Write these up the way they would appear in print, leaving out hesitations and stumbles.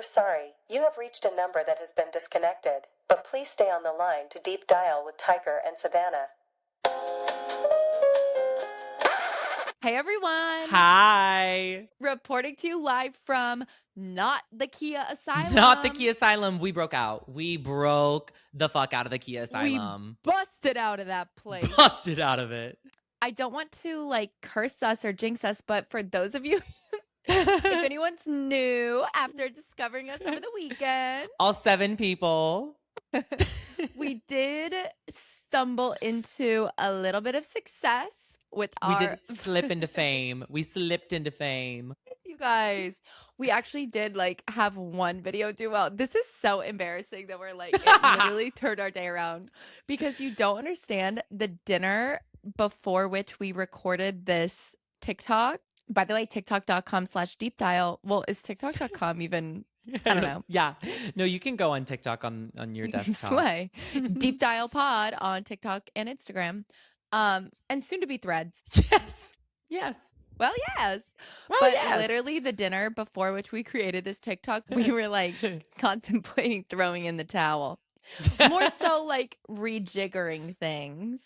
We're sorry. You have reached a number that has been disconnected, but please stay on the line to deep dial with Tiger and Savannah. Hey everyone! Hi! Reporting to you live from not the Kia Asylum. Not the Kia Asylum. We broke out. We broke the fuck out of the Kia Asylum. We busted out of that place. Busted out of it. I don't want to curse us or jinx us, but for those of you, if anyone's new after discovering us over the weekend, all 7 people, we did stumble into a little bit of success. We did slip into fame. We slipped into fame. You guys, we actually did have one video do well. This is so embarrassing that we're it literally turned our day around, because you don't understand the dinner before which we recorded this TikTok. By the way, tiktok.com/deep dial. Well, is tiktok.com even? I don't know. Yeah. No, you can go on TikTok on your desktop. Slay. Deep Dial Pod on TikTok and Instagram. And soon to be Threads. Yes. Well, yes. Literally the dinner before which we created this TikTok, we were contemplating throwing in the towel. More so rejiggering things.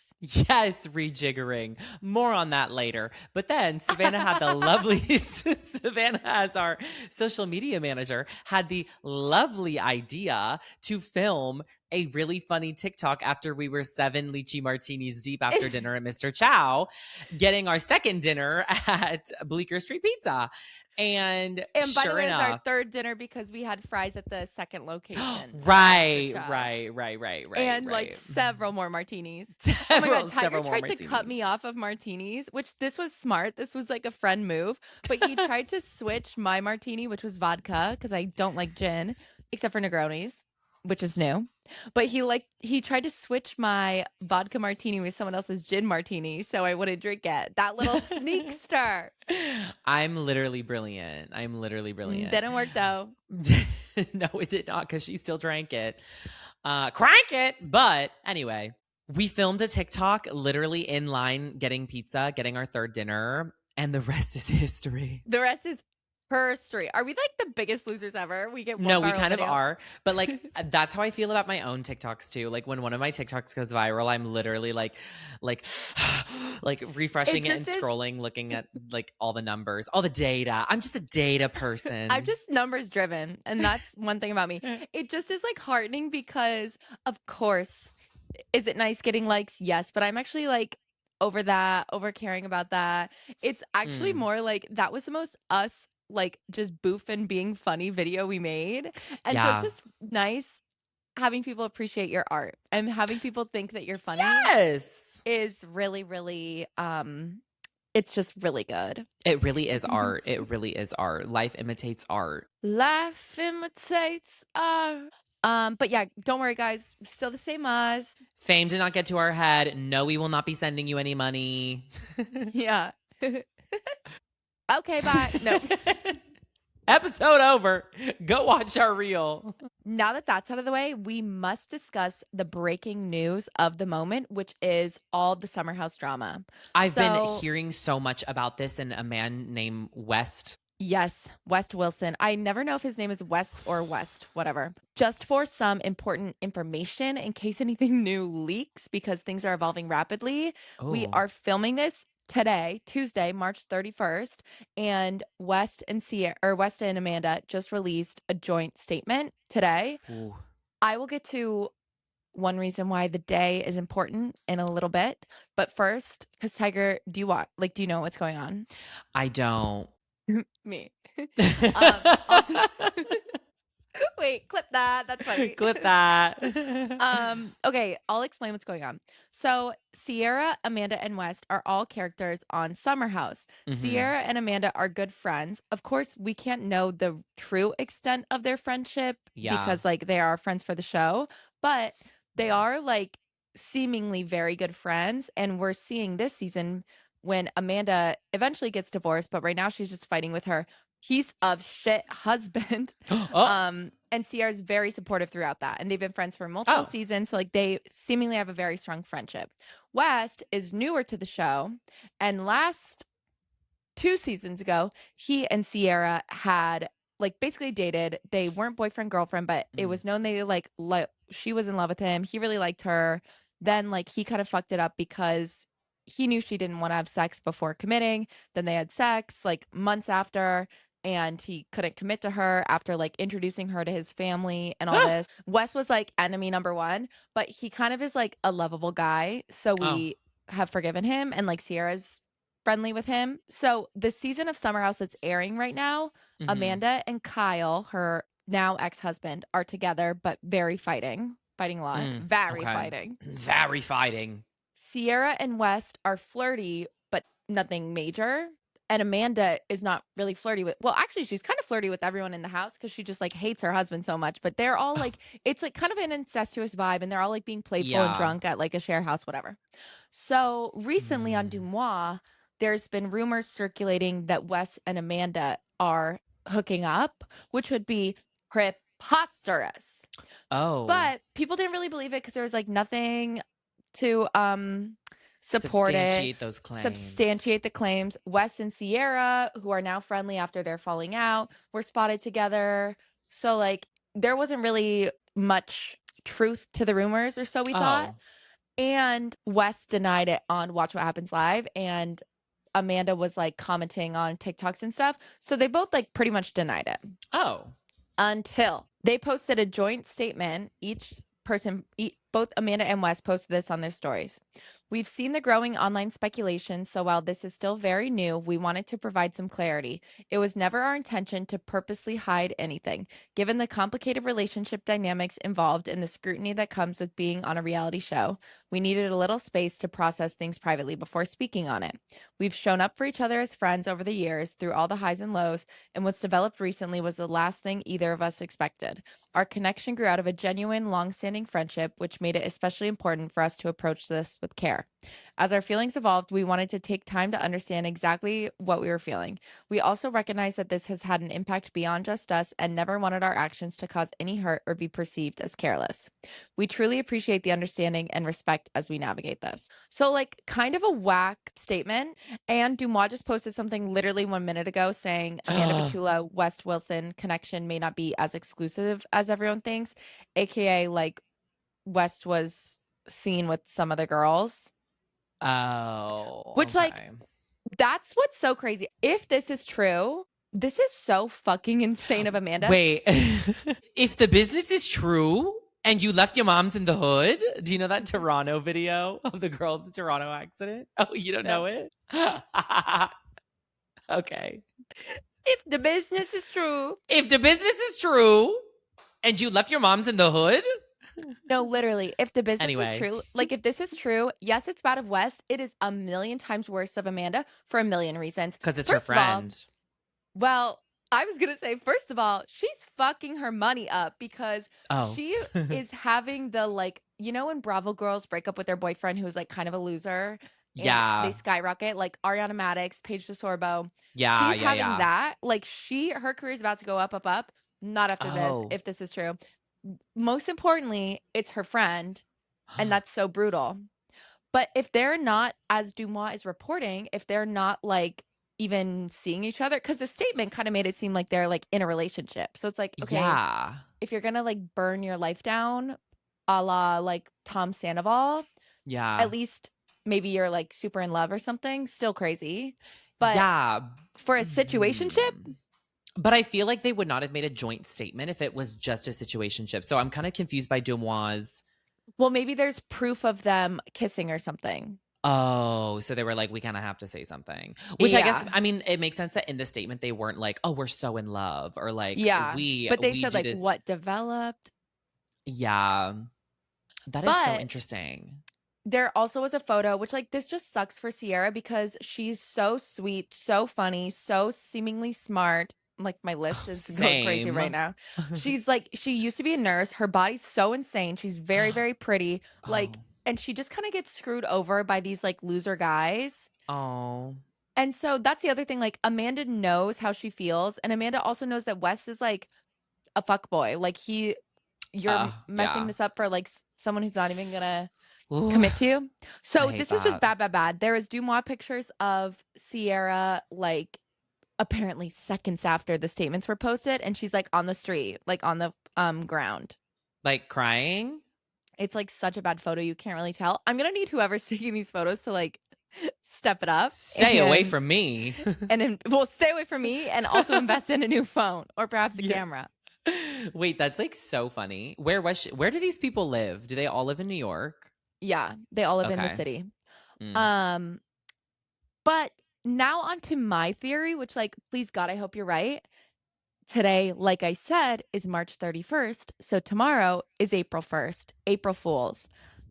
Yes, rejiggering. More on that later. But then Savannah had the lovely, Savannah as our social media manager, had the lovely idea to film a really funny TikTok after we were 7 lychee martinis deep after dinner at Mr. Chow, getting our second dinner at Bleecker Street Pizza. And by sure the way, enough, it's our third dinner because we had fries at the second location. Right. And several more martinis. Oh my God, Tiger tried to cut me off of martinis, which this was smart. This was a friend move. But he tried to switch my martini, which was vodka, because I don't like gin, except for Negronis, which is new. But he tried to switch my vodka martini with someone else's gin martini so I wouldn't drink it. That little sneakster. I'm literally brilliant. Didn't work though. No, it did not, because she still drank it. Crank it! But anyway, we filmed a TikTok literally in line getting pizza, getting our third dinner, and the rest is history. The rest is history. Are we the biggest losers ever? We get no, we kind of are, but that's how I feel about my own TikToks too. When one of my TikToks goes viral, I'm literally refreshing it and scrolling, looking at all the numbers, all the data. I'm just a data person. I'm just numbers driven, and that's one thing about me. It just is heartening because, of course, is it nice getting likes? Yes, but I'm actually over that, over caring about that. It's actually more that was the most us just boofing being funny video we made. And so it's just nice having people appreciate your art and having people think that you're funny. Yes. Is really, really it's just really good. It really is art. It really is art. Life imitates art. Life imitates art. But yeah, don't worry guys, still the same us. Fame did not get to our head. No, we will not be sending you any money. Yeah. Okay, bye. No. Episode over. Go watch our reel. Now that that's out of the way, we must discuss the breaking news of the moment, which is all the Summer House drama. I've been hearing so much about this, and a man named West. Yes, West Wilson. I never know if his name is West or West, whatever. Just for some important information, in case anything new leaks, because things are evolving rapidly, we are filming this today, Tuesday, March 31st, and West and Amanda just released a joint statement today. Ooh. I will get to one reason why the day is important in a little bit, but first, because Tiger, do you know what's going on? I don't. Me. Wait, clip that. That's funny. Clip that. Okay, I'll explain what's going on. So Sierra, Amanda, and West are all characters on Summer House. Mm-hmm. Sierra and Amanda are good friends. Of course, we can't know the true extent of their friendship because they are friends for the show, but they are seemingly very good friends. And we're seeing this season when Amanda eventually gets divorced, but right now she's just fighting with her piece of shit husband. And Sierra's very supportive throughout that. And they've been friends for multiple seasons. So they seemingly have a very strong friendship. West is newer to the show. And last 2 seasons ago, he and Sierra had like basically dated. They weren't boyfriend girlfriend, but it was known they like she was in love with him. He really liked her. Then like he kind of fucked it up because he knew she didn't want to have sex before committing. Then they had sex like months after, and he couldn't commit to her after like introducing her to his family and all this. Wes was like enemy number one, but he kind of is like a lovable guy. So we have forgiven him, and like Sierra's friendly with him. So the season of Summer House that's airing right now, Amanda and Kyle, her now ex-husband, are together, but very fighting a lot. Very fighting. Very fighting. Sierra and West are flirty, but nothing major. And Amanda is not really flirty with, well, actually, she's kind of flirty with everyone in the house because she just like hates her husband so much. But they're all like, it's like kind of an incestuous vibe, and they're all like being playful and drunk at like a share house, whatever. So recently on Dumois, there's been rumors circulating that Wes and Amanda are hooking up, which would be preposterous. Oh. But people didn't really believe it because there was like nothing to support substantiate it. Those claims. Substantiate the claims. Wes and Sierra, who are now friendly after their falling out, were spotted together. So like there wasn't really much truth to the rumors, or so we thought. And Wes denied it on Watch What Happens Live, and Amanda was like commenting on TikToks and stuff. So they both like pretty much denied it. Until they posted a joint statement. Both Amanda and Wes posted this on their stories. We've seen the growing online speculation, so while this is still very new, we wanted to provide some clarity. It was never our intention to purposely hide anything. Given the complicated relationship dynamics involved and the scrutiny that comes with being on a reality show, we needed a little space to process things privately before speaking on it. We've shown up for each other as friends over the years through all the highs and lows, and what's developed recently was the last thing either of us expected. Our connection grew out of a genuine, long-standing friendship, which made it especially important for us to approach this with care. As our feelings evolved, we wanted to take time to understand exactly what we were feeling. We also recognize that this has had an impact beyond just us and never wanted our actions to cause any hurt or be perceived as careless. We truly appreciate the understanding and respect as we navigate this. So like kind of a whack statement. And Dumois just posted something literally 1 minute ago saying Amanda Petula, West Wilson connection may not be as exclusive as everyone thinks, aka like West was seen with some other girls. Which like that's what's so crazy. If this is true, this is so fucking insane of Amanda. Wait, if the business is true and you left your mom's in the hood, do you know that Toronto video of the girl in the Toronto accident? Oh, you don't know it? Okay. If the business is true. If the business is true and you left your mom's in the hood? No, literally. If the business is true, like if this is true, yes, it's bad of West. It is a million times worse of Amanda for a million reasons. Because it's her friend. Well, I was going to say, first of all, she's fucking her money up because she is having the like, you know, when Bravo girls break up with their boyfriend who's like kind of a loser. They skyrocket, like Ariana Madix, Paige DeSorbo. She's having that. Like her career is about to go up, up, up. Not after this, if this is true. Most importantly, it's her friend, and that's so brutal. But if they're not, as Dumois is reporting, if they're not like even seeing each other, because the statement kind of made it seem like they're like in a relationship. So it's like, okay, if you're gonna like burn your life down, a la like Tom Sandoval, at least maybe you're like super in love or something. Still crazy, but for a situationship. But I feel like they would not have made a joint statement if it was just a situationship. So I'm kind of confused by Dumois. Well, maybe there's proof of them kissing or something. Oh, so they were like, we kind of have to say something. Which I guess, I mean, it makes sense that in the statement they weren't like, oh, we're so in love. Or like, but they said like what developed. Yeah. That is so interesting. There also was a photo, which like this just sucks for Sierra because she's so sweet, so funny, so seemingly smart. Like my list is going crazy right now. She's like, she used to be a nurse. Her body's so insane. She's very, very pretty. Like, and she just kind of gets screwed over by these like loser guys. And so that's the other thing. Like Amanda knows how she feels. And Amanda also knows that Wes is like a fuckboy. Like you're messing this up for like someone who's not even gonna commit to you. So this is just bad, bad, bad. There is Dumois pictures of Sierra like apparently seconds after the statements were posted, and she's like on the street, like on the ground. Like crying? It's like such a bad photo, you can't really tell. I'm gonna need whoever's taking these photos to like step it up. Stay away from me. Well, stay away from me and also invest in a new phone or perhaps a camera. Wait, that's like so funny. Where was she? Where do these people live? Do they all live in New York? Yeah, they all live in the city. But now on to my theory, which, like, please God, I hope you're right. Today, like I said, is March 31st. So tomorrow is April 1st, April Fool's.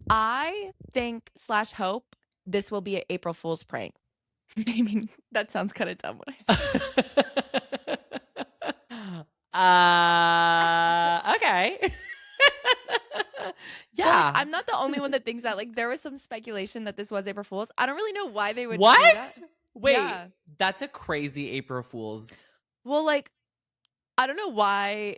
I think / hope this will be an April Fool's prank. I mean, that sounds kind of dumb when I say Okay. Yeah. But, like, I'm not the only one that thinks that. Like, there was some speculation that this was April Fool's. I don't really know why they would do that. Wait, that's a crazy April Fool's. Well, like, I don't know why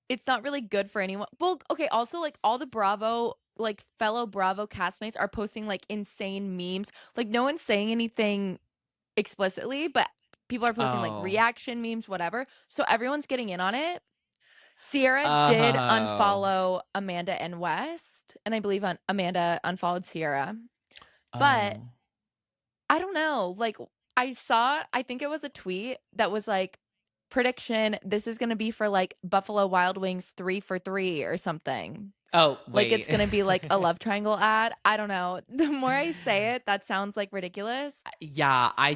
it's not really good for anyone. Well, okay, also, like, all the Bravo, like, fellow Bravo castmates are posting, like, insane memes. Like, no one's saying anything explicitly, but people are posting, like, reaction memes, whatever. So everyone's getting in on it. Sierra did unfollow Amanda and West, and I believe Amanda unfollowed Sierra. But I don't know. Like, I think it was a tweet that was like, prediction, this is going to be for like Buffalo Wild Wings 3 for 3 or something. Oh, wait. Like, it's going to be like a love triangle ad. I don't know. The more I say it, that sounds like ridiculous. Yeah, I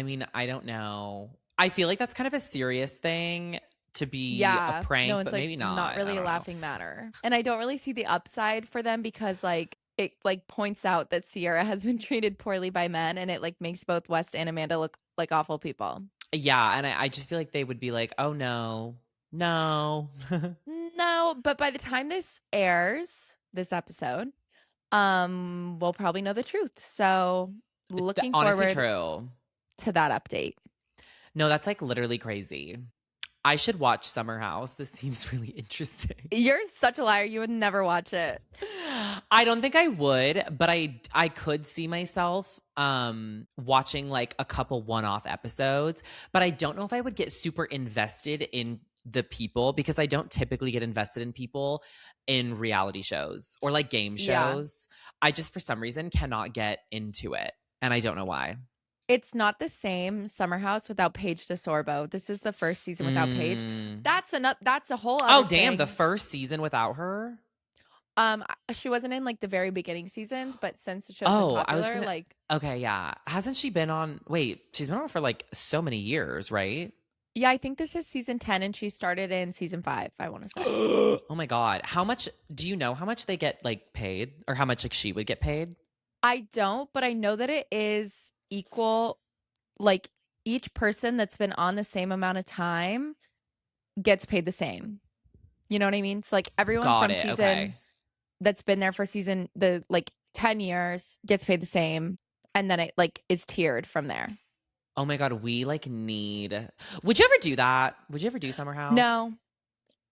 mean, I don't know. I feel like that's kind of a serious thing to be a prank, but like, maybe not. Not really a laughing matter. And I don't really see the upside for them because, like, it like points out that Sierra has been treated poorly by men, and it like makes both West and Amanda look like awful people. Yeah, and I just feel like they would be like, oh no. No. But by the time this airs, this episode, we'll probably know the truth. So looking honestly forward to that update. No, that's like literally crazy. I should watch Summer House. This seems really interesting. You're such a liar. You would never watch it. I don't think I would, but I could see myself watching like a couple one-off episodes, but I don't know if I would get super invested in the people because I don't typically get invested in people in reality shows or like game shows. I just for some reason cannot get into it, and I don't know why. It's not the same Summer House without Paige DeSorbo. This is the first season without Paige. That's a whole other damn, thing. the first season without her? She wasn't in like the very beginning seasons, but since the show's been popular, like okay, yeah. Hasn't she been on she's been on for like so many years, right? Yeah, I think this is season 10 and she started in season 5, I want to say. Oh my God. Do you know how much they get like paid or how much like she would get paid? I don't, but I know that it is equal. Like each person that's been on the same amount of time gets paid the same. You know what I mean? So like everyone season that's been there for the like 10 years gets paid the same, and then it like is tiered from there. Oh my God, we like need. Would you ever do that? Would you ever do Summer House? No.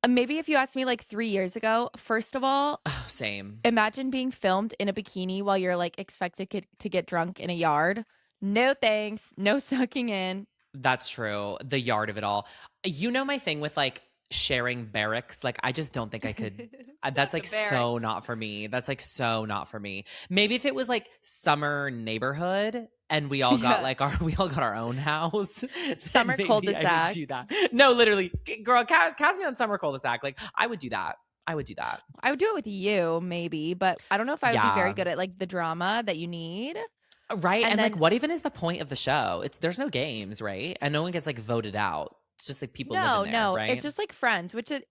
Maybe if you asked me like 3 years ago. First of all, same. Imagine being filmed in a bikini while you're like expected to get drunk in a yard. No thanks. No sucking in. That's true. The yard of it all. You know my thing with like sharing barracks. Like I just don't think I could. That's like so not for me. That's like so not for me. Maybe if it was like summer neighborhood and we all got we all got our own house. Summer cul-de-sac. I would do that. No, literally, girl, cast me on summer cul-de-sac. Like I would do that. I would do it with you, maybe, but I don't know if I would be very good at like the drama that you need. Right. And then, like, what even is the point of the show? There's no games, right? And no one gets like voted out. It's just like people living there, right? It's just like Friends, which is,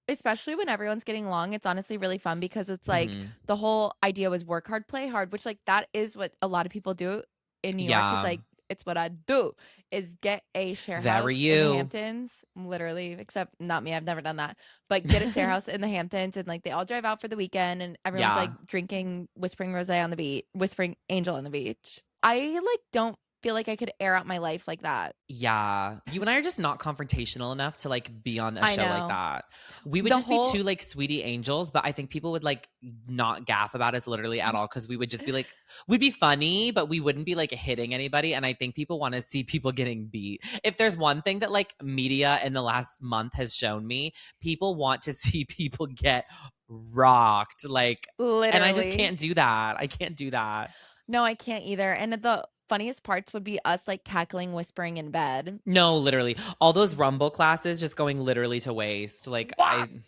especially when everyone's getting along, it's honestly really fun because it's like the whole idea was work hard, play hard, which like that is what a lot of people do in New York. Is like, it's what I do, is get a share house in the Hamptons, literally, except not me. I've never done that. But get a share house in the Hamptons, and like they all drive out for the weekend, and everyone's like drinking Whispering Rosé on the beach, Whispering Angel on the beach. I like don't feel like I could air out my life like that. Yeah. You and I are just not confrontational enough to like be on a I show like know. that. We would The just whole- be two like sweetie angels, but I think people would like not gaff about us literally at all because we would just be like, we'd be funny, but we wouldn't be like hitting anybody. And I think people want to see people getting beat. If there's one thing that like media in the last month has shown me, people want to see people get rocked. Like, Literally. and I just can't do that. I can't do that. No, I can't either. And the funniest parts would be us like cackling, whispering in bed. No, literally. All those Rumble classes just going literally to waste. Like, on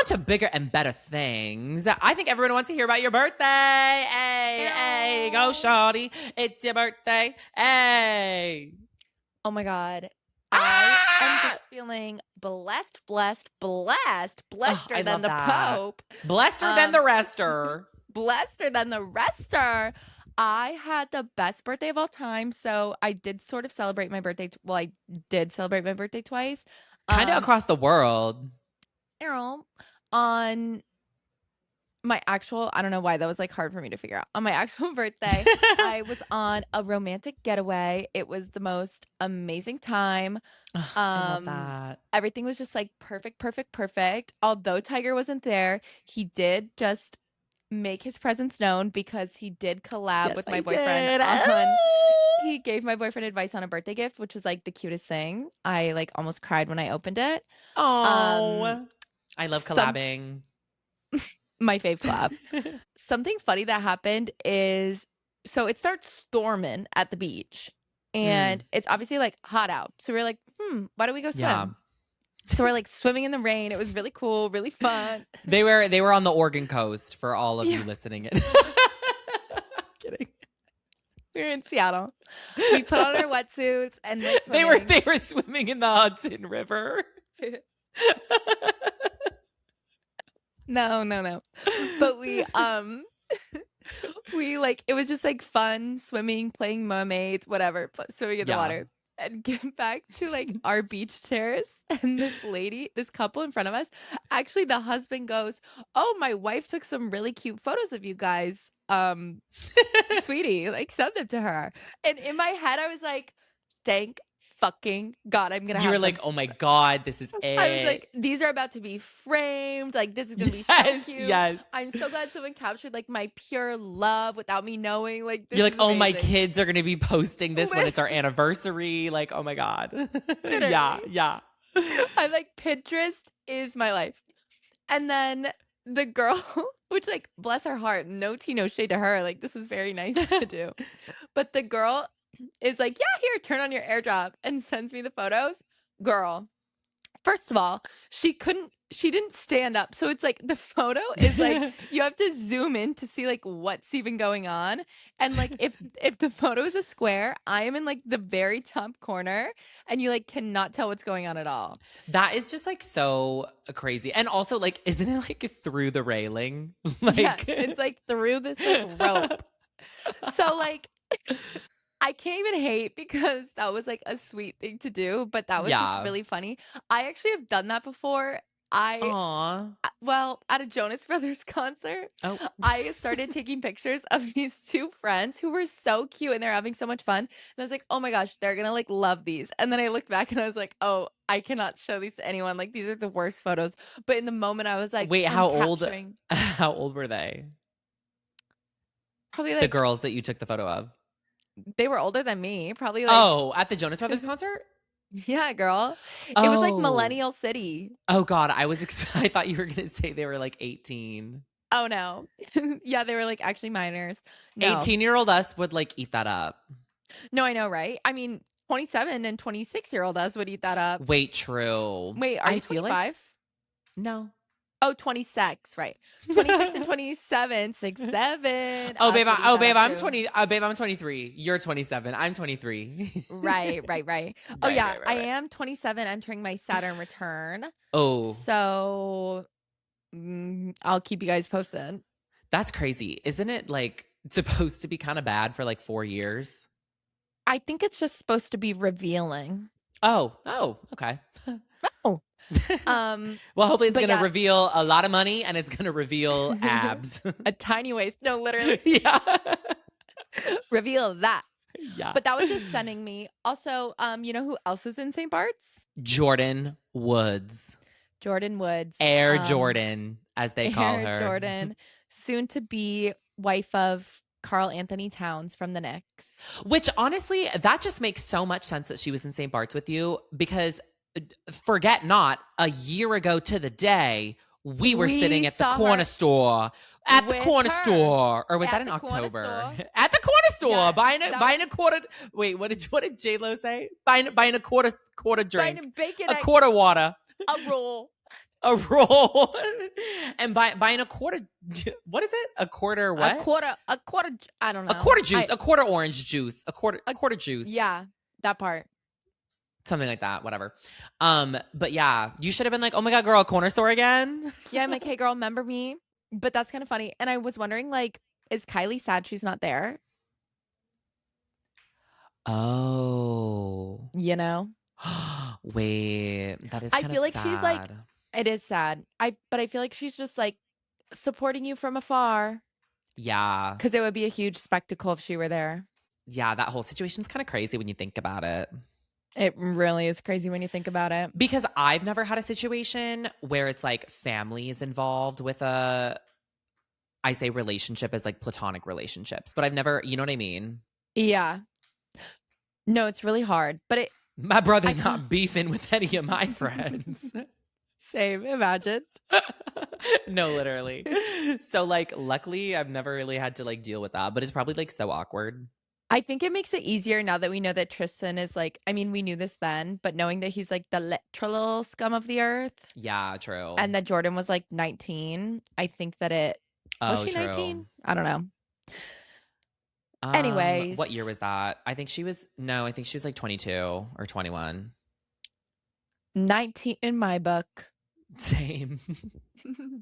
to bigger and better things. I think everyone wants to hear about your birthday. Hey, hey, go shawty. It's your birthday. Hey. Oh my God. I am just feeling blessed I than love the that. Pope. Blesseder than the rester. Blesseder than the rester. I had the best birthday of all time. So I did sort of celebrate my birthday. Well, I did celebrate my birthday twice. Kind of across the world. On my actual, I don't know why that was like hard for me to figure out. On my actual birthday, I was on a romantic getaway. It was the most amazing time. I love that. Everything was just like perfect. Although Tiger wasn't there, he did just make his presence known because he did collab with my boyfriend he gave my boyfriend advice on a birthday gift, which was like the cutest thing. I like almost cried when I opened it. Oh, I love collabing. My fave collab. Something funny that happened is, so it starts storming at the beach and it's obviously like hot out. So we're like, why don't we go swim? Yeah. So we're like swimming in the rain. It was really cool, really fun. They were on the Oregon coast for all of you listening in. Kidding. We were in Seattle. We put on our wetsuits and they were swimming in the Hudson River. No. But we we like, it was just like fun swimming, playing mermaids, whatever, swimming in the water. And get back to like our beach chairs, and this couple in front of us, actually the husband goes, "Oh, my wife took some really cute photos of you guys. Sweetie, like send them to her." And in my head I was like, thank fucking God, I'm gonna have You were them. like, oh my God, this is it. I was like, these are about to be framed. Like, this is gonna be so cute. Yes. I'm so glad someone captured like my pure love without me knowing. Like, this you're like, is oh, my amazing. kids are gonna be posting this when it's our anniversary. Like, oh my God. Yeah. I like, Pinterest is my life. And then the girl, which like, bless her heart, no tea, no shade to her. Like, this was very nice to do. But the girl is like, yeah, here, turn on your AirDrop, and sends me the photos. Girl, first of all, she didn't stand up. So it's like the photo is like, you have to zoom in to see like what's even going on. And like, if the photo is a square, I am in like the very top corner and you like cannot tell what's going on at all. That is just like so crazy. And also like, isn't it like through the railing? Like, yeah, it's like through this like rope. So like, I can't even hate because that was like a sweet thing to do, but that was just really funny. I actually have done that before. Well, at a Jonas Brothers concert, I started taking pictures of these two friends who were so cute and they're having so much fun. And I was like, oh my gosh, they're gonna like love these. And then I looked back and I was like, oh, I cannot show these to anyone. Like, these are the worst photos. But in the moment I was like, wait, how old were they? Probably like the girls that you took the photo of. They were older than me, probably like... at the Jonas Brothers concert? Yeah, girl. It was like Millennial City. Oh God, I thought you were gonna say they were like 18. Oh no. Yeah, they were like actually minors. No. 18-year-old us would like eat that up. No, I know, right? I mean, 27 and 26-year-old us would eat that up. Wait, true. Wait, are you 25? No. Oh, 26, right. 26 and 27, 6, 7. Oh, babe, I'm 20. Babe, I'm 23. You're 27. I'm 23. Right. Oh, yeah, right. I am 27 entering my Saturn return. Oh. So I'll keep you guys posted. That's crazy. Isn't it like supposed to be kind of bad for like 4 years? I think it's just supposed to be revealing. Oh, okay. Oh. Well, hopefully it's gonna reveal a lot of money and it's gonna reveal abs. A tiny waist. No, literally. Yeah. Reveal that. Yeah. But that was just sending me. Also, you know who else is in St. Bart's? Jordan Woods. Jordan Woods. Air Jordan, as they call her. Jordan, soon to be wife of Carl Anthony Towns from the Knicks. Which honestly, that just makes so much sense that she was in St. Bart's with you, because forget not, a year ago to the day, we were sitting at the corner store. At the corner store. Or was that in October? At the corner store, buying a quarter. Wait, what did J-Lo say? Buying a quarter drink. Buying bacon, a quarter water. A roll. A roll. And buying a quarter. What is it? A quarter what? A quarter. I don't know. A quarter juice. A quarter orange juice. A quarter juice. Yeah, that part. Something like that, whatever. But yeah, you should have been like, oh my God, girl, corner store again? Yeah, I'm like, hey, girl, remember me? But that's kind of funny. And I was wondering, like, is Kylie sad she's not there? Oh. You know? Wait, that is kind I feel of like sad. she's like, it is sad. But I feel like she's just like supporting you from afar. Yeah. Because it would be a huge spectacle if she were there. Yeah, that whole situation's kind of crazy when you think about it. It really is crazy when you think about it. Because I've never had a situation where it's like family is involved with I say relationship as like platonic relationships, but I've never, you know what I mean? Yeah. No, it's really hard. But my brother's not beefing with any of my friends. Same, imagine. No, literally. So like, luckily I've never really had to like deal with that, but it's probably like so awkward. I think it makes it easier now that we know that Tristan is like, I mean, we knew this then, but knowing that he's like the literal scum of the earth. Yeah, true. And that Jordan was like 19. I think that was she 19? I don't know. Anyways. What year was that? I think she was like 22 or 21. 19 in my book. Same.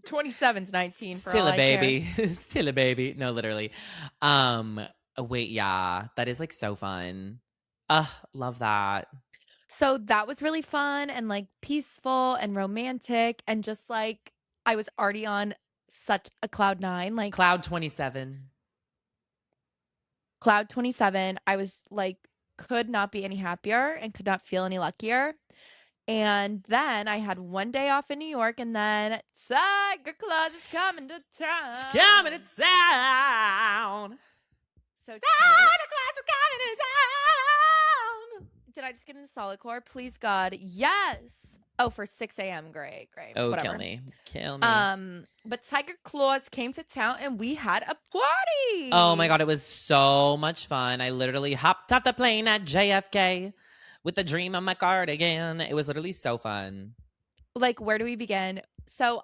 27's 19 for Still all a baby. I care. Still a baby. No, literally. Wait, yeah. That is like so fun. Love that. So that was really fun and like peaceful and romantic and just like I was already on such a cloud 9. Like Cloud 27. Cloud 27. I was like could not be any happier and could not feel any luckier. And then I had one day off in New York, and then Tiger Claus is coming to town. It's coming to town. So Santa Claus is coming to town. Did I just get into solid core? Please, God, yes. Oh, for 6 a.m. Great. Oh, whatever. Kill me. But Tiger Claus came to town, and we had a party. Oh my God, it was so much fun. I literally hopped off the plane at JFK. With the dream on my cardigan. It was literally so fun. Like, where do we begin? So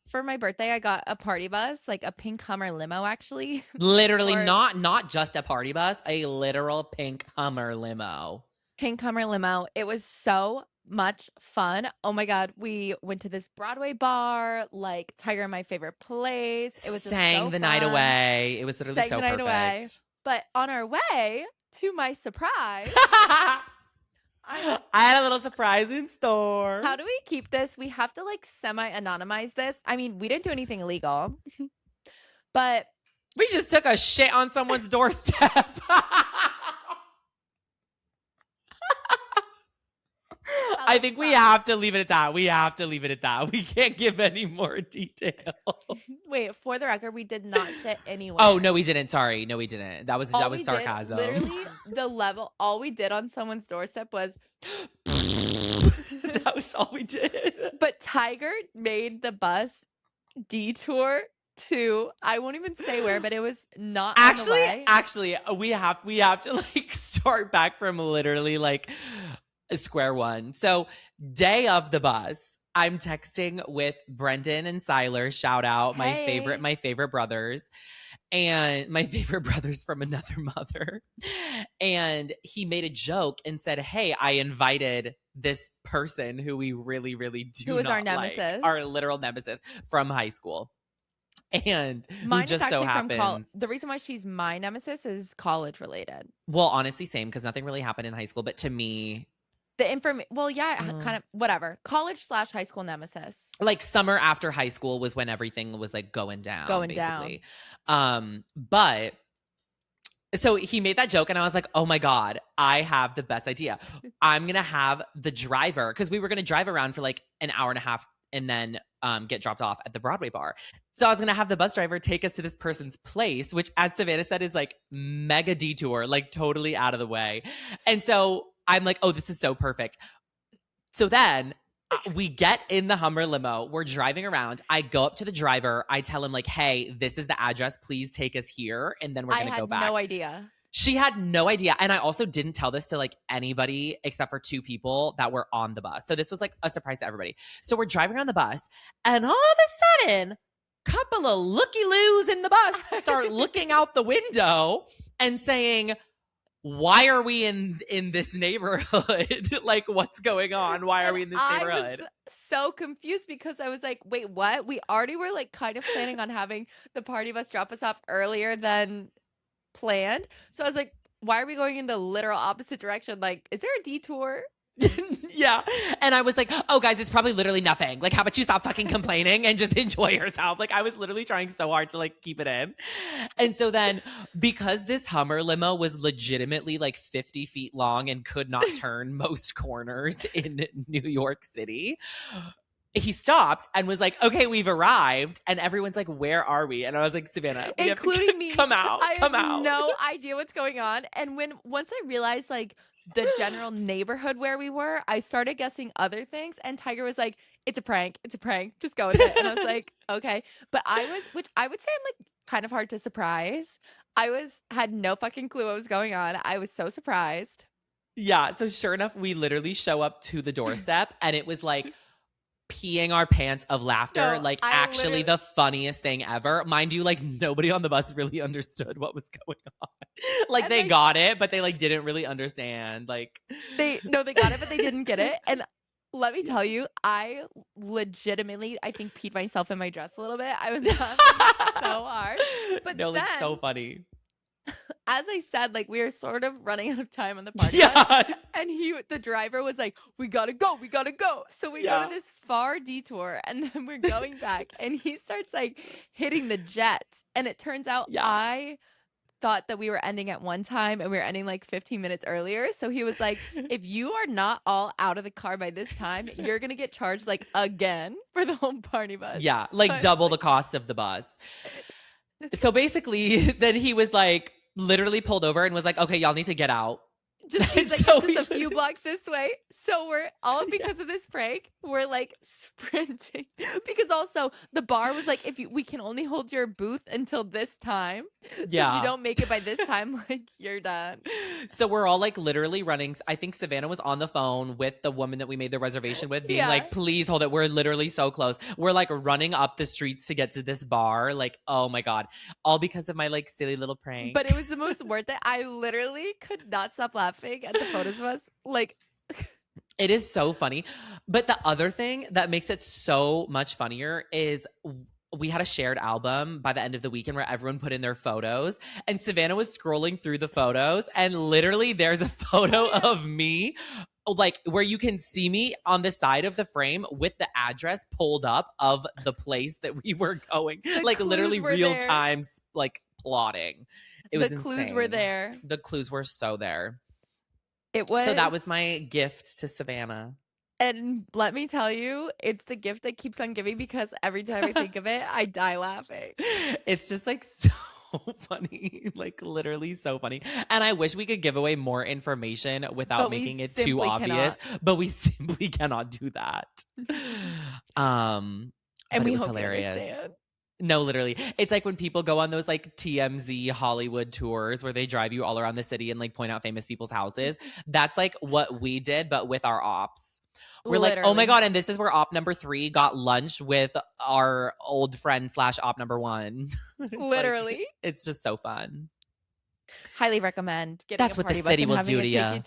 for my birthday, I got a party bus, like a pink Hummer limo, actually. Literally, not just a party bus, a literal pink Hummer limo. Pink Hummer limo. It was so much fun. Oh my God. We went to this Broadway bar, like Tiger and My Favorite Place. It was sang so the night away. It was literally so perfect. Away. But on our way, to my surprise... I had a little surprise in store. How do we keep this? We have to like semi-anonymize this. I mean, we didn't do anything illegal, but we just took a shit on someone's doorstep. I think we have to leave it at that. We can't give any more detail. Wait, for the record, we did not shit anywhere. Oh, no, we didn't. Sorry. No, we didn't. That was sarcasm. Literally, all we did on someone's doorstep was... That was all we did. But Tiger made the bus detour to, I won't even say where, but it was not on the way. Actually, we have to like start back from literally like... square one. So day of the bus, I'm texting with Brendan and Siler. Shout out my favorite brothers. And my favorite brothers from another mother. And he made a joke and said, hey, I invited this person who we really, really do who was not our nemesis. like, our literal nemesis from high school. And mine who just so happens. The reason why she's my nemesis is college related. Well, honestly, same, because nothing really happened in high school. But to me, the information, well, yeah, kind of, whatever. College/high school nemesis. Like summer after high school was when everything was like going down, basically. But So he made that joke and I was like, oh my God, I have the best idea. I'm going to have the driver, because we were going to drive around for like an hour and a half and then get dropped off at the Broadway bar. So I was going to have the bus driver take us to this person's place, which, as Savannah said, is like mega detour, like totally out of the way. And so I'm like, oh, this is so perfect. So then we get in the Hummer limo. We're driving around. I go up to the driver. I tell him like, hey, this is the address. Please take us here. And then we're going to go back. I had no idea. She had no idea. And I also didn't tell this to like anybody except for 2 people that were on the bus. So this was like a surprise to everybody. So we're driving around the bus and all of a sudden, couple of looky-loos in the bus start looking out the window and saying, why are we in this neighborhood? Like, what's going on? Why are we in this neighborhood? I was so confused because I was like, wait, what? We already were like kind of planning on having the party bus drop us off earlier than planned. So I was like, why are we going in the literal opposite direction? Like, is there a detour? Yeah. And I was like, oh, guys, it's probably literally nothing. Like, how about you stop fucking complaining and just enjoy yourself? Like, I was literally trying so hard to like keep it in. And so then because this Hummer limo was legitimately like 50 feet long and could not turn most corners in New York City, he stopped and was like, okay, we've arrived. And everyone's like, where are we? And I was like, Savannah, we including have to me. Come out. I come have out. No idea what's going on. And once I realized like the general neighborhood where we were, I started guessing other things. And Tiger was like, it's a prank. Just go with it. And I was like, okay. But which I would say I'm like kind of hard to surprise. Had no fucking clue what was going on. I was so surprised. Yeah. So sure enough, we literally show up to the doorstep and it was like peeing our pants of laughter. No, like actually the funniest thing ever. Mind you, like nobody on the bus really understood what was going on. Like they got it, but they like didn't really understand. Like they got it, but they didn't get it. And let me tell you, I legitimately, I think, peed myself in my dress a little bit. I was laughing so hard. But no, like so funny. As I said, like we were sort of running out of time on the party. Yeah. And the driver was like, we gotta go. So we go to this far detour and then we're going back and he starts like hitting the jets. And it turns out I thought that we were ending at one time and we were ending like 15 minutes earlier. So he was like, if you are not all out of the car by this time, you're going to get charged like again for the whole party bus. Yeah, like double the cost of the bus. So basically then he was like, literally pulled over and was like, okay, y'all need to get out. Just a few blocks this way. So we're all because of this prank, we're like sprinting because also the bar was like, we can only hold your booth until this time. Yeah. So if you don't make it by this time, like you're done. So we're all like literally running. I think Savannah was on the phone with the woman that we made the reservation with being like, please hold it. We're literally so close. We're like running up the streets to get to this bar. Like, oh my God. All because of my like silly little prank. But it was the most worth it. I literally could not stop laughing at the photos of us. Like, it is so funny. But the other thing that makes it so much funnier is we had a shared album by the end of the weekend where everyone put in their photos and Savannah was scrolling through the photos and literally there's a photo of me like where you can see me on the side of the frame with the address pulled up of the place that we were going. Like literally real time like plotting. It was insane. The clues were there. The clues were so there. It was. So that was my gift to Savannah. And let me tell you, it's the gift that keeps on giving because every time I think of it, I die laughing. It's just like so funny, like literally so funny. And I wish we could give away more information without making it too obvious, but we simply cannot do that. And we hope hilarious. You understand. No, literally. It's like when people go on those like TMZ Hollywood tours where they drive you all around the city and like point out famous people's houses. That's like what we did, but with our ops. We're literally. Like, oh my God. And this is where op number 3 got lunch with our old friend / op number 1. Literally. Like, it's just so fun. Highly recommend getting That's what the city will do to you.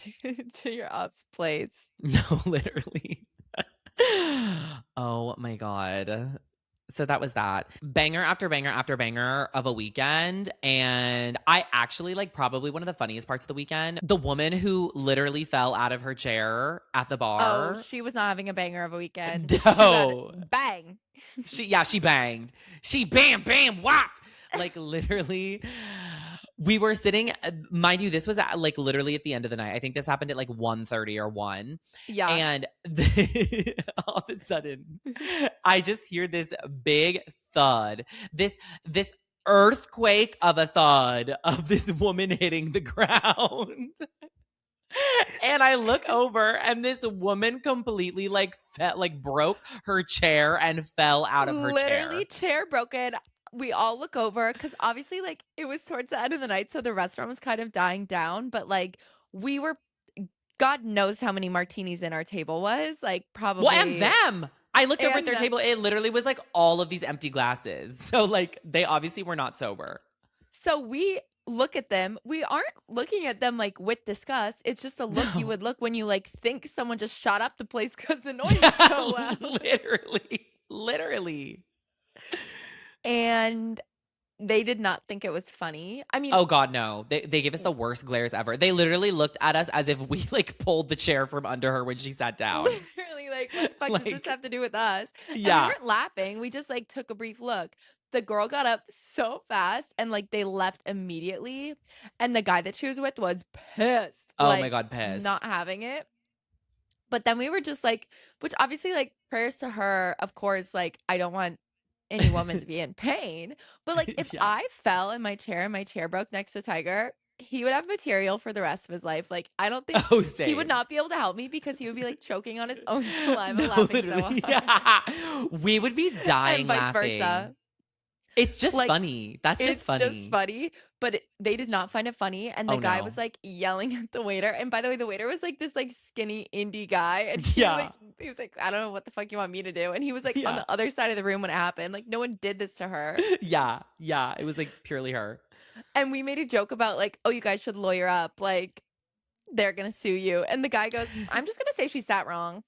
To your ops place. No, literally. Oh my God. So that was that. Banger after banger after banger of a weekend. And I actually like probably one of the funniest parts of the weekend. The woman who literally fell out of her chair at the bar. Oh, she was not having a banger of a weekend. No. Bang. She banged. She bam, bam, whacked. Like literally We were sitting, mind you, this was like literally at the end of the night. I think this happened at like 1:30 or 1. Yeah. And all of a sudden, I just hear this big thud. This earthquake of a thud of this woman hitting the ground. And I look over and this woman completely like broke her chair and fell out of her chair. Literally chair broken. We all look over because obviously like it was towards the end of the night, so the restaurant was kind of dying down, but like we were, God knows how many martinis in our table was, like probably. Well, and them. I looked over at their table. It literally was like all of these empty glasses. So like they obviously were not sober. So we look at them. We aren't looking at them like with disgust. It's just a look you would look when you like think someone just shot up the place because the noise is so loud. Literally. And they did not think it was funny. I mean, oh God, no. They gave us the worst glares ever. They literally looked at us as if we like pulled the chair from under her when she sat down. Literally, like, what the fuck does this have to do with us? Yeah. And we weren't laughing. We just like took a brief look. The girl got up so fast and like they left immediately. And the guy that she was with was pissed. Oh like, my God, pissed. Not having it. But then we were just like, which obviously like prayers to her, of course, like I don't want any woman to be in pain. But like if I fell in my chair and my chair broke next to Tiger, he would have material for the rest of his life. Like I don't think he would not be able to help me because he would be like choking on his own saliva laughing so hard. Yeah. We would be dying and vice laughing. Versa. It's just like, funny. That's just funny. It's just funny. But they did not find it funny. And the guy was like yelling at the waiter. And by the way, the waiter was like this like skinny indie guy. And he was like, I don't know what the fuck you want me to do. And he was like on the other side of the room when it happened. Like no one did this to her. Yeah. It was like purely her. And we made a joke about like, oh, you guys should lawyer up. Like they're going to sue you. And the guy goes, I'm just going to say she sat wrong.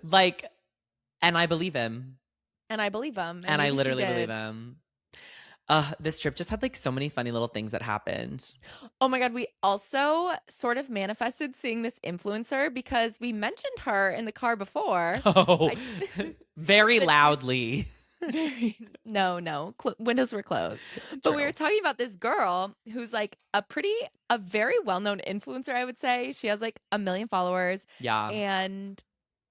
Like, and I believe him. And I believe him. And I literally believe him. This trip just had like so many funny little things that happened. Oh my God. We also sort of manifested seeing this influencer because we mentioned her in the car before. Oh, very loudly. No. Windows were closed. But we were talking about this girl who's like a very well-known influencer, I would say. She has like 1 million followers. Yeah. And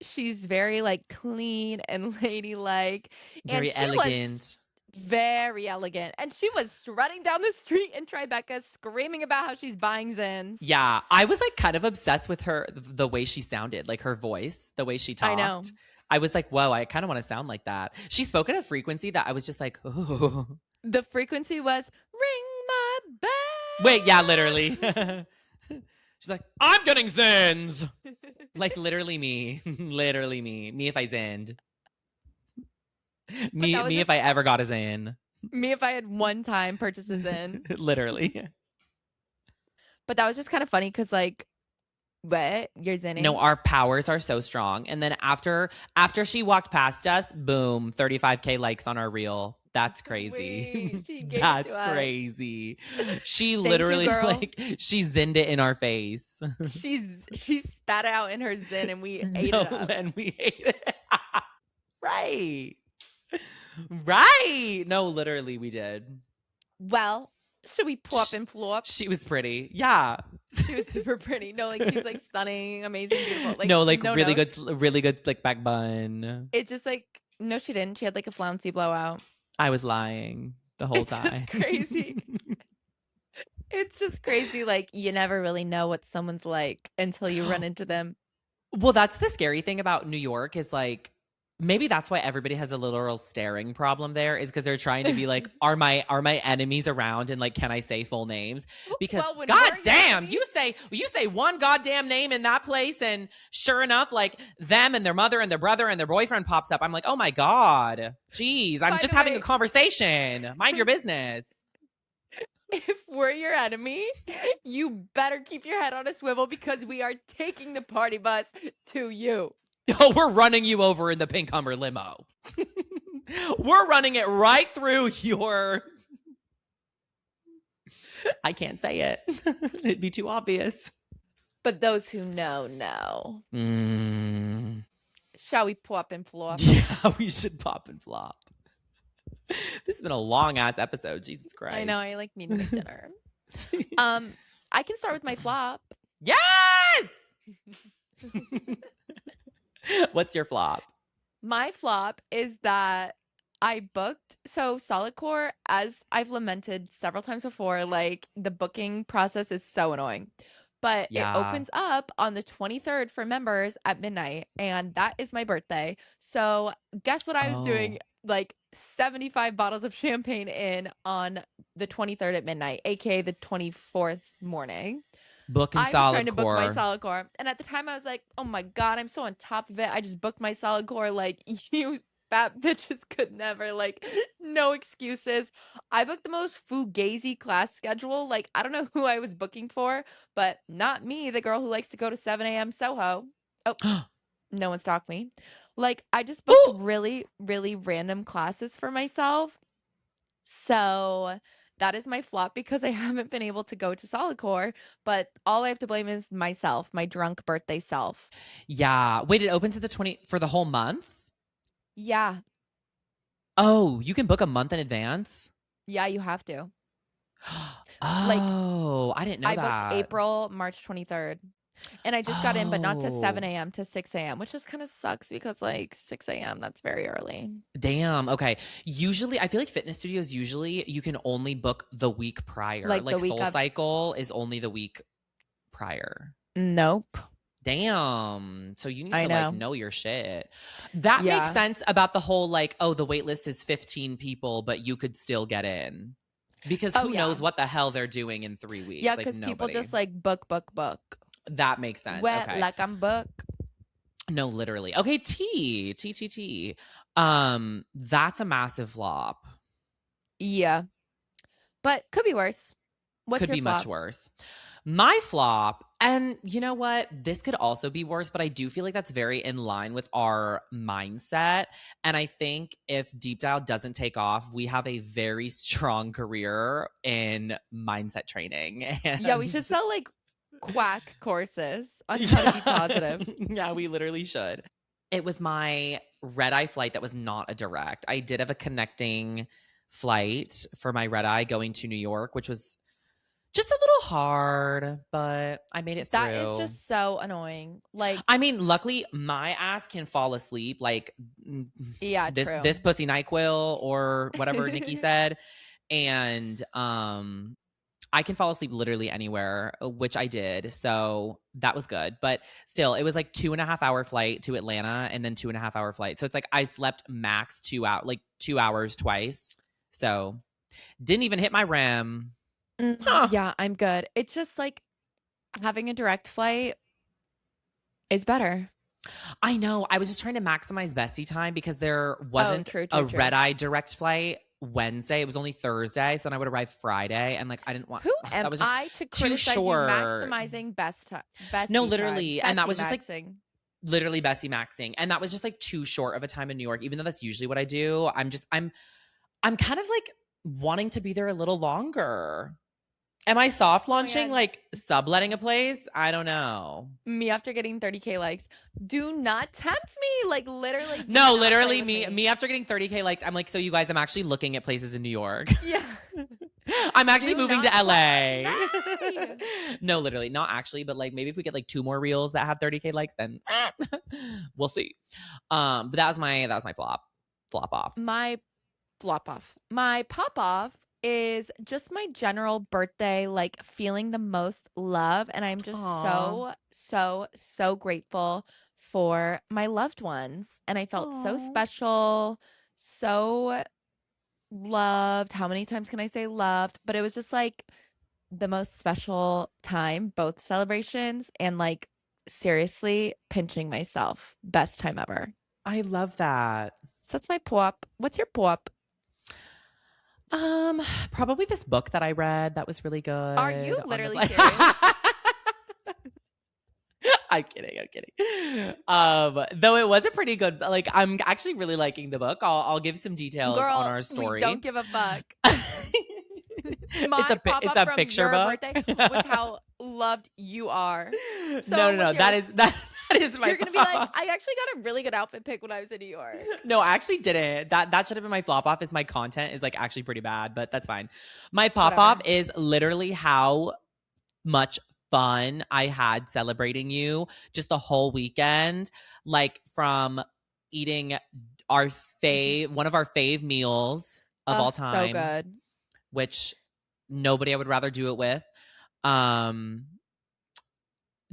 she's very like clean and ladylike. Very elegant. Very elegant. And she was running down the street in Tribeca screaming about how she's buying Zins. Yeah. I was like kind of obsessed with her, the way she sounded, like her voice, the way she talked. I know. I was like, whoa, I kind of want to sound like that. She spoke at a frequency that I was just like, oh. The frequency was, ring my bell. Wait, yeah, literally. She's like, I'm getting Zins. Like literally me. Literally me. Me if I zinned. Me if I ever got a Zin. Me if I had one time purchased a Zin. Literally. But that was just kind of funny because like, what? You're zinning? No, our powers are so strong. And then after she walked past us, boom, 35K likes on our reel. That's crazy. Wait, she That's crazy. She literally she zinned it in our face. She spat out in her Zin and we ate it up. And we ate it. Right. No, literally we did. Well, should we pull up and flop? She was pretty. Yeah. She was super pretty. No, like she was like stunning, amazing, beautiful. Like, no, like really good slick back bun. It's just like, no, she didn't. She had like a flouncy blowout. I was lying the whole time. It's crazy. It's just crazy. Like you never really know what someone's like until you run into them. Well, that's the scary thing about New York is like, maybe that's why everybody has a literal staring problem there is because they're trying to be like, are my enemies around and like, can I say full names? Because goddamn, you say one goddamn name in that place and sure enough, like them and their mother and their brother and their boyfriend pops up. I'm like, oh my God, geez, I'm just having a conversation. Mind your business. If we're your enemy, you better keep your head on a swivel because we are taking the party bus to you. Oh, we're running you over in the pink Hummer limo. We're running it right through your... I can't say it. It'd be too obvious. But those who know. Shall we pop and flop? Yeah, we should pop and flop. This has been a long ass episode. Jesus Christ. I know. I like need to make dinner. I can start with my flop. Yes! What's your flop? My flop is that I booked Solid Core, as I've lamented several times before, like the booking process is so annoying. But it opens up on the 23rd for members at midnight, and that is my birthday. So guess what I was doing? Like 75 bottles of champagne in on the 23rd at midnight, aka the 24th morning. Booking I was Solid trying to book my Core. Solid Core. And at the time I was like, oh my God, I'm so on top of it. I just booked my Solid Core. Like, you fat bitches could never. Like, no excuses. I booked the most fugazi class schedule. Like, I don't know who I was booking for, but not me, the girl who likes to go to 7 a.m. Soho. Oh, no one stalked me. Like, I just booked really, really random classes for myself. So that is my flop because I haven't been able to go to Solid Core, but all I have to blame is myself, my drunk birthday self. Yeah. Wait, it opens at the 20 for the whole month? Yeah. Oh, you can book a month in advance? Yeah, you have to. Oh, I didn't know that. I booked April, March 23rd. And I just got in, but not to 7 a.m., to 6 a.m., which just kind of sucks because, like, 6 a.m., that's very early. Damn. Okay. Usually, I feel like fitness studios, usually you can only book the week prior. Like the week Soul Cycle is only the week prior. Nope. Damn. So you need to like know your shit. That makes sense about the whole like, oh, the wait list is 15 people, but you could still get in. Because who knows what the hell they're doing in 3 weeks? Yeah, because people just like book. That makes sense. Wet, okay. like I'm book. No, literally. Okay, T. That's a massive flop. Yeah. But could be worse. What's your flop? Could be much worse. My flop, and you know what? This could also be worse, but I do feel like that's very in line with our mindset. And I think if Deep Dial doesn't take off, we have a very strong career in mindset training. And yeah, we should sell like quack courses on how to be positive. Yeah, we literally should. It was my red-eye flight that was not a direct. I did have a connecting flight for my red-eye going to New York, which was just a little hard, but I made it through. That is just so annoying. Like, I mean, luckily my ass can fall asleep. Like, yeah, this pussy NyQuil or whatever Nikki said, and I can fall asleep literally anywhere, which I did. So that was good. But still, it was like 2.5 hour flight to Atlanta and then 2.5 hour flight. So it's like I slept max 2 hours, like 2 hours twice. So didn't even hit my REM. Yeah, I'm good. It's just like having a direct flight is better. I know. I was just trying to maximize bestie time because there wasn't a red-eye direct flight Wednesday. It was only Thursday, so then I would arrive Friday, and like I didn't want. Who am I to criticize you maximizing best time? No, literally, and that was just like literally bestie maxing, and that was just like too short of a time in New York. Even though that's usually what I do, I'm kind of like wanting to be there a little longer. Am I soft launching, like subletting a place? I don't know. Me after getting 30K likes. Do not tempt me. Like literally. No, literally me after getting 30K likes. I'm like, so you guys, I'm actually looking at places in New York. Yeah. I'm actually moving to LA. No, literally. Not actually, but like maybe if we get like 2 more reels that have 30K likes, then we'll see. But that was my flop off. My flop off. My pop off is just my general birthday, like feeling the most love. And I'm just so grateful for my loved ones. And I felt so special, so loved. How many times can I say loved? But it was just like the most special time, both celebrations and like seriously pinching myself. Best time ever. I love that. So that's my pop. What's your pop? Probably this book that I read that was really good. Are you literally serious? I'm kidding. Though it was a pretty good, like I'm actually really liking the book. I'll give some details Girl, on our story. We don't give a fuck. It's a picture book with how loved you are. So no. That is my You're going to be like, pop-off. I actually got a really good outfit pick when I was in New York. No, I actually didn't. That should have been my flop off. Is my content is like actually pretty bad, but that's fine. My pop off is literally how much fun I had celebrating you just the whole weekend. Like from eating our one of our fave meals of all time. So good. Which nobody I would rather do it with.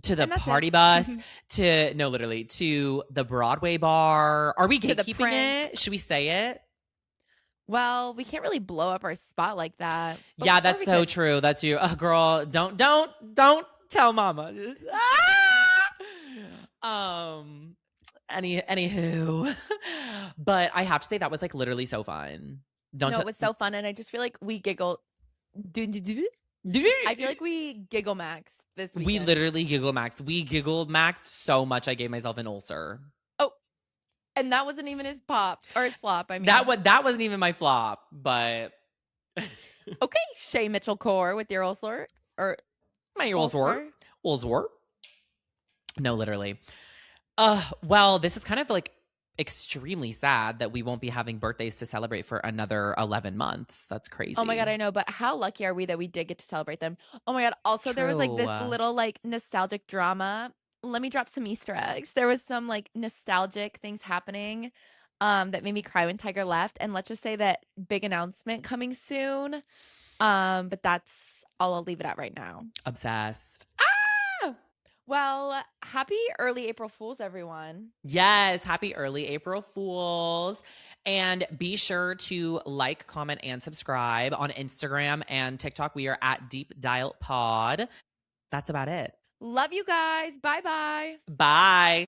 To the party bus, to the Broadway bar. Are we gatekeeping it? Should we say it? Well, we can't really blow up our spot like that. Yeah, that's so true. That's you. Girl, don't tell mama. Anywho. But I have to say that was like literally so fun. It was so fun, and I just feel like we giggled. I feel like we giggle max this weekend. We literally giggle max. We giggled max so much I gave myself an ulcer. Oh, and that wasn't even his pop or his flop. I mean, that wasn't even my flop, but okay, Shay Mitchell Core with your ulcer or my ulcer. No, literally. Well, this is kind of like extremely sad that we won't be having birthdays to celebrate for another 11 months. That's crazy. Oh my God, I know, but how lucky are we that we did get to celebrate them? Oh my God, also there was like this little like nostalgic drama. Let me drop some Easter eggs. There was some like nostalgic things happening that made me cry when Tiger left, and let's just say that big announcement coming soon. But that's all I'll leave it at right now. Obsessed. Well, happy early April Fools, everyone. Yes, happy early April Fools. And be sure to like, comment, and subscribe on Instagram and TikTok. We are at Deep Dial Pod. That's about it. Love you guys. Bye-bye. Bye.